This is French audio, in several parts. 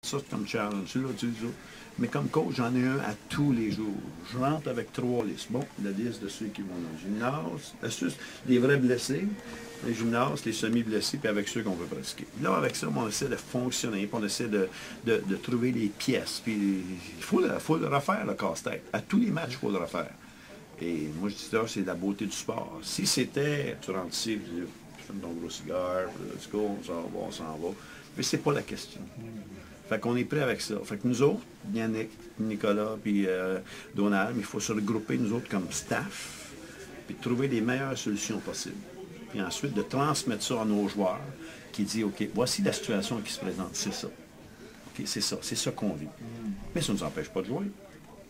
ça comme challenge, là, tu sais, mais comme coach, j'en ai un à tous les jours. Je rentre avec 3 listes. Bon, la liste de ceux qui vont dans le gymnase, les vrais blessés, les gymnases, les semi-blessés, puis avec ceux qu'on veut pratiquer. Là, avec ça, on essaie de fonctionner, puis on essaie de trouver les pièces. Puis il faut le refaire, le casse-tête. À tous les matchs, il faut le refaire. Et moi, je dis ça, c'est la beauté du sport. Si c'était, tu rentres ici, puis tu fumes ton gros cigare, puis let's go, on s'en va. Mais c'est pas la question. Fait qu'on est prêt avec ça. Fait que nous autres, Yannick, Nicolas, puis Donald, il faut se regrouper, nous autres, comme staff, puis trouver les meilleures solutions possibles. Puis ensuite, de transmettre ça à nos joueurs, qui dit, OK, voici la situation qui se présente, c'est ça. OK, c'est ça qu'on vit. Mais ça ne nous empêche pas de jouer.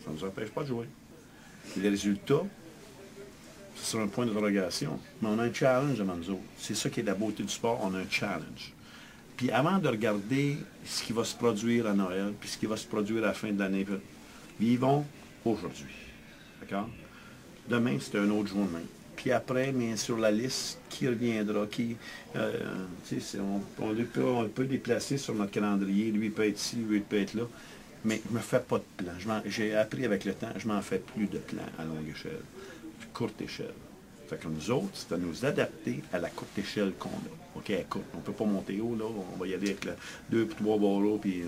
Ça ne nous empêche pas de jouer. Et les résultats, ce sera un point de relégation. Mais on a un challenge devant nous autres. C'est ça qui est la beauté du sport, on a un challenge. Puis avant de regarder ce qui va se produire à Noël, puis ce qui va se produire à la fin de l'année, vivons aujourd'hui. D'accord? Demain, c'est une autre journée. Puis après, mais sur la liste, qui reviendra, on peut déplacer sur notre calendrier, lui il peut être ici, lui il peut être là, mais je ne me fais pas de plan. J'ai appris avec le temps, je ne m'en fais plus de plan à longue échelle, courte échelle. Fait que nous autres, c'est à nous adapter à la courte échelle qu'on a. OK, écoute, on ne peut pas monter haut, là, on va y aller avec 2 ou 3 barreaux, puis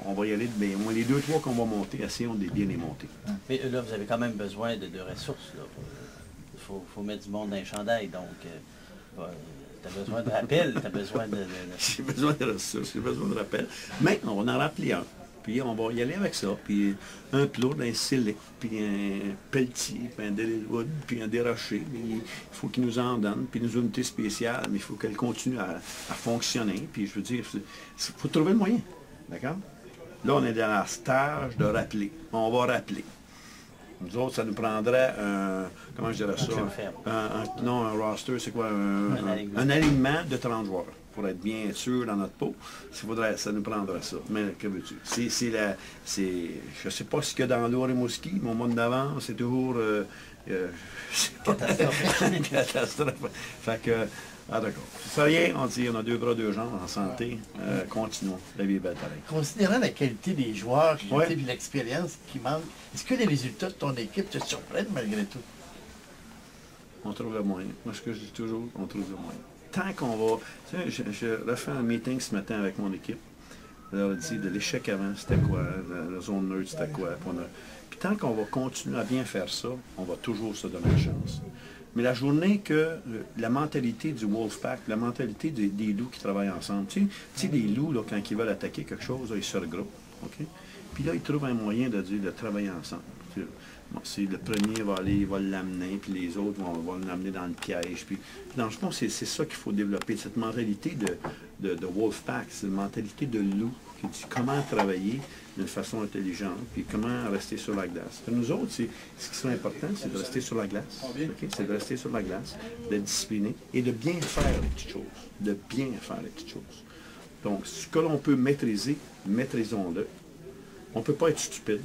on va y aller, mais au moins les 2-3 qu'on va monter, essayons de bien les monter. Mais là, vous avez quand même besoin de ressources, là. Faut mettre du monde dans les chandails, donc tu as besoin de rappel, tu as besoin de... J'ai besoin de ressources, j'ai besoin de rappel. Mais on va en rappeler un. Puis on va y aller avec ça. Puis un plot, un silic, puis un pelletier, puis un Delywood, puis un déroché. Il faut qu'ils nous en donnent. Puis nos unités spéciales, mais il faut qu'elles continuent à fonctionner. Puis je veux dire, il faut trouver le moyen. D'accord? Là, on est dans la stage de rappeler. On va rappeler. Nous autres, ça nous prendrait comment je dirais ça? Un roster, c'est quoi? Un alignement de 30 joueurs. Pour être bien sûr dans notre peau, ça nous prendrait ça. Mais que veux-tu? Je ne sais pas ce qu'il y a dans l'eau Rimouski, mon monde d'avance, c'est toujours... catastrophe. Fait que, d'accord. C'est rien, on dit, on a 2 bras, 2 jambes en santé. Continuons. La vie est belle pareil. Considérant la qualité des joueurs et l'expérience qui manque, est-ce que les résultats de ton équipe te surprennent malgré tout? On trouve le moyen. Moi, ce que je dis toujours, on trouve le moyen. Tant qu'on va... Tu sais, je refais un meeting ce matin avec mon équipe. Je leur ai dit de l'échec avant, c'était quoi? La zone neutre, c'était quoi? Puis tant qu'on va continuer à bien faire ça, on va toujours se donner une chance. Mais la journée que la mentalité du Wolfpack, la mentalité des loups qui travaillent ensemble, tu sais, les loups, là, quand ils veulent attaquer quelque chose, là, ils se regroupent. OK? Puis là, ils trouvent un moyen de travailler ensemble. Bon, le premier va aller, il va l'amener, puis les autres vont l'amener dans le piège. Puis, dans le fond, c'est ça qu'il faut développer, cette mentalité de Wolfpack, cette mentalité de loup qui dit comment travailler d'une façon intelligente, puis comment rester sur la glace. Pour nous autres, ce qui serait important, c'est de rester sur la glace. Okay? C'est de rester sur la glace, d'être discipliné et de bien faire les petites choses. De bien faire les petites choses. Donc, ce que l'on peut maîtriser, maîtrisons-le. On ne peut pas être stupide.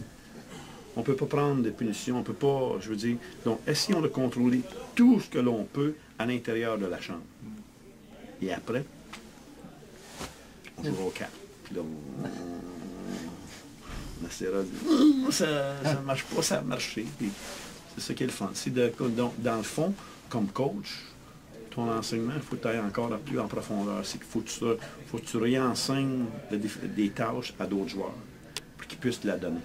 On ne peut pas prendre des punitions, on ne peut pas, je veux dire... Donc, essayons de contrôler tout ce que l'on peut à l'intérieur de la chambre. Et après, on jouera au cap. Puis là, on essaiera de... Ça ne marche pas, ça a marché. C'est ça qui est le fun. Donc, dans le fond, comme coach, ton enseignement, il faut que tu ailles encore plus en profondeur. C'est qu'il faut que tu réenseignes des tâches à d'autres joueurs pour qu'ils puissent te la donner.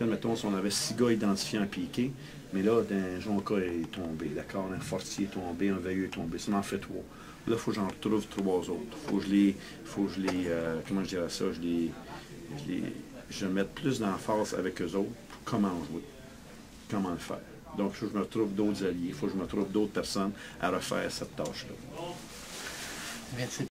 Mettons, si on avait 6 gars identifiés en piqué, mais là, un Jonca est tombé, d'accord, un Fortier est tombé, un Veilleux est tombé, ça m'en fait 3. Là, il faut que j'en retrouve 3 autres. Il faut que je les, comment je dirais ça, je mette plus d'emphase avec eux autres pour comment jouer, comment le faire. Donc, il faut que je me retrouve d'autres alliés, il faut que je me trouve d'autres personnes à refaire cette tâche-là. Merci.